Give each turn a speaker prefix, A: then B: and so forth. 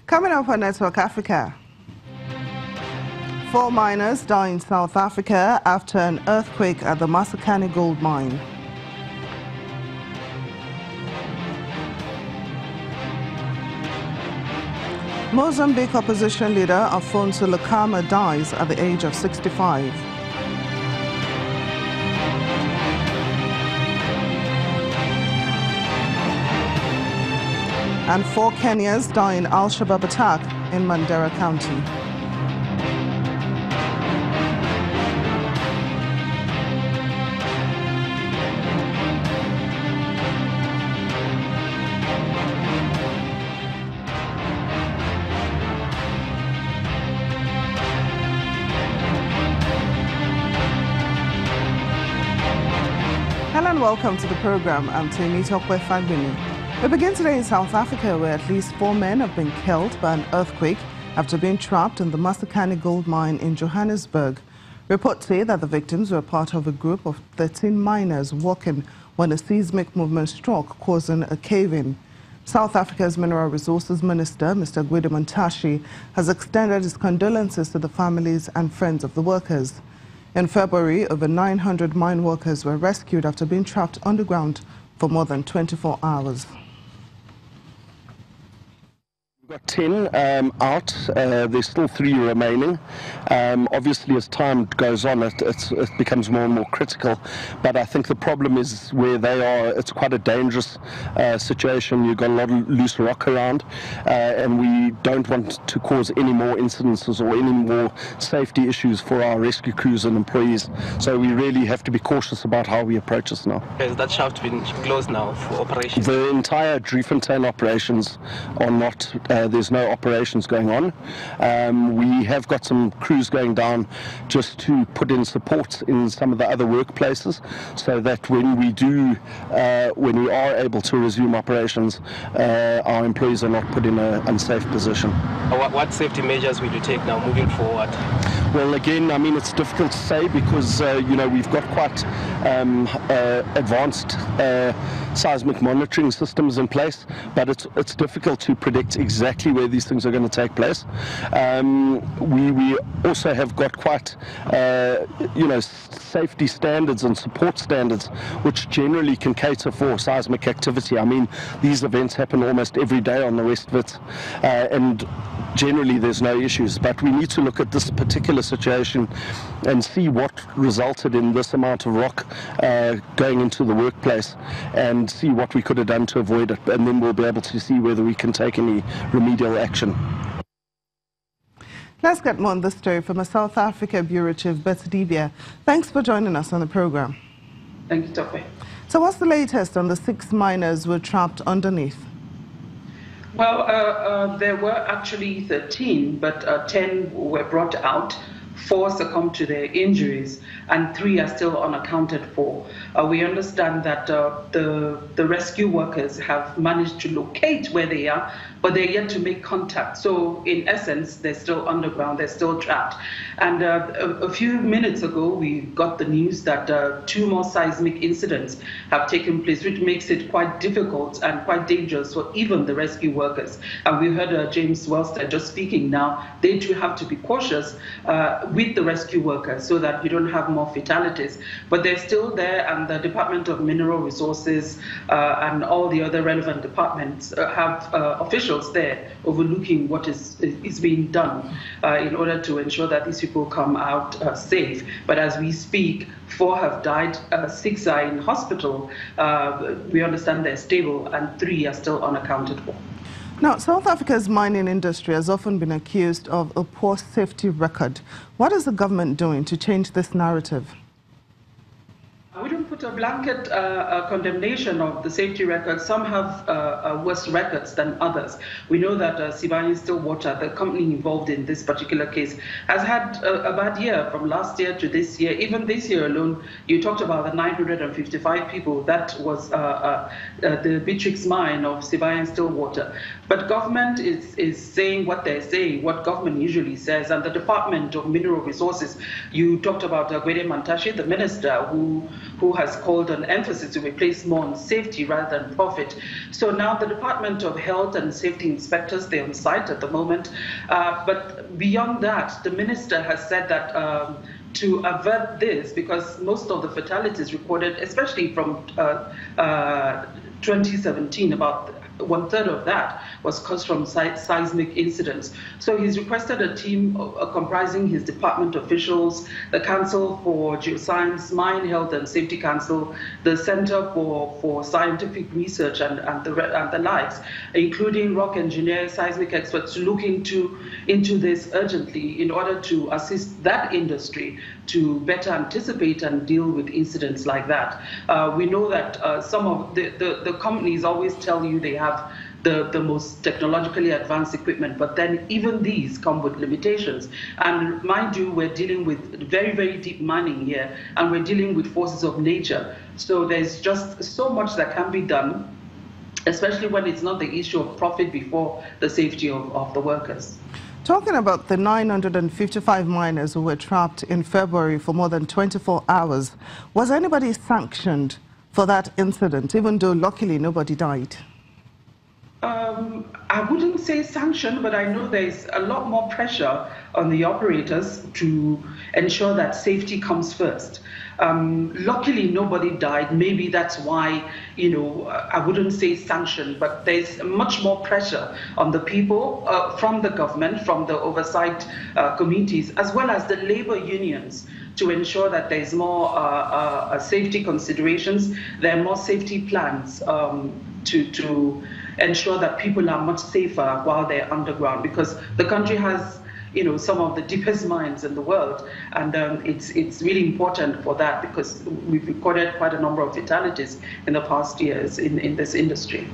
A: Coming up on Network Africa, 4 miners die in South Africa after an earthquake at the Matsakane gold mine. Mozambique opposition leader Afonso Lucama dies at the age of 65. And 4 Kenyans die in Al-Shabaab attack in Mandera County. Hello and welcome to the program. I'm Temitope Fagbemi. We begin today in South Africa, where at least 4 men have been killed by an earthquake after being trapped in the Matsakane gold mine in Johannesburg. Reports say that the victims were part of a group of 13 miners working when a seismic movement struck, causing a cave-in. South Africa's Mineral Resources Minister, Mr. Gwede Mantashe, has extended his condolences to the families and friends of the workers. In February, over 900 mine workers were rescued after being trapped underground for more than 24 hours.
B: We've got 10 out. There's still 3 remaining. Obviously, as time goes on, it becomes more and more critical. But I think the problem is where they are, it's quite a dangerous situation. You've got a lot of loose rock around, and we don't want to cause any more incidences or any more safety issues for our rescue crews and employees. So we really have to be cautious about how we approach this now.
C: Has that shaft been closed now for operations?
B: The entire Driefontein operations are not. There's no operations going on. We have got some crews going down just to put in support in some of the other workplaces, so that when we are able to resume operations, our employees are not put in an unsafe position.
C: What safety measures will you take now moving forward?
B: Well, again, I mean, it's difficult to say because, we've got quite advanced seismic monitoring systems in place, but it's difficult to predict exactly where these things are going to take place. We also have got quite, safety standards and support standards, which generally can cater for seismic activity. I mean, these events happen almost every day on the West Wits, and generally there's no issues, but we need to look at this particular situation and see what resulted in this amount of rock going into the workplace and see what we could have done to avoid it, and then we'll be able to see whether we can take any remedial action.
A: Let's get more on this story from a South Africa Bureau Chief, Betsy Dibia. Thanks for joining us on the program.
D: Thank you, Tope.
A: So what's the latest on the 6 miners who were trapped underneath?
D: Well, there were actually 13, but 10 were brought out. 4 succumbed to their injuries, and 3 are still unaccounted for. We understand that the rescue workers have managed to locate where they are, but they're yet to make contact. So in essence, they're still underground, they're still trapped. And a few minutes ago, we got the news that 2 more seismic incidents have taken place, which makes it quite difficult and quite dangerous for even the rescue workers. And we heard James Wellstead just speaking now. They too have to be cautious with the rescue workers so that we don't have more fatalities. But they're still there, and the Department of Mineral Resources and all the other relevant departments have officials there overlooking what is being done in order to ensure that these people come out safe. But as we speak, 4 have died, 6 are in hospital. We understand they're stable, and 3 are still unaccounted for.
A: Now, South Africa's mining industry has often been accused of a poor safety record. What is the government doing to change this narrative?
D: We don't put a blanket condemnation of the safety record. Some have worse records than others. We know that Sibanye-Stillwater, the company involved in this particular case, has had a bad year from last year to this year. Even this year alone, you talked about the 955 people. That was the Beatrix mine of Sibanye-Stillwater. But government is saying what they're saying, what government usually says. And the Department of Mineral Resources, you talked about Gwede Mantashe, the minister, who has called an emphasis to replace more on safety rather than profit. So now the Department of Health and Safety inspectors, they're on site at the moment. But beyond that, the minister has said that to avert this, because most of the fatalities recorded, especially from 2017, about 1/3 of that was caused from seismic incidents. So he's requested a team comprising his department officials, the Council for Geoscience, Mine Health and Safety Council, the Center for Scientific Research and the likes, including rock engineers, seismic experts, to look into this urgently in order to assist that industry to better anticipate and deal with incidents like that. We know that some of the companies always tell you they have the most technologically advanced equipment, but then even these come with limitations. And mind you, we're dealing with very, very deep mining here, and we're dealing with forces of nature. So there's just so much that can be done, especially when it's not the issue of profit before the safety of the workers.
A: Talking about the 955 miners who were trapped in February for more than 24 hours, was anybody sanctioned for that incident, even though luckily nobody died?
D: I wouldn't say sanction, but I know there's a lot more pressure on the operators to ensure that safety comes first. Luckily, nobody died. Maybe that's why, I wouldn't say sanction, but there's much more pressure on the people from the government, from the oversight committees, as well as the labor unions, to ensure that there's more safety considerations. There are more safety plans to ensure that people are much safer while they're underground, because the country has some of the deepest mines in the world, and it's really important for that, because we've recorded quite a number of fatalities in the past years in this industry.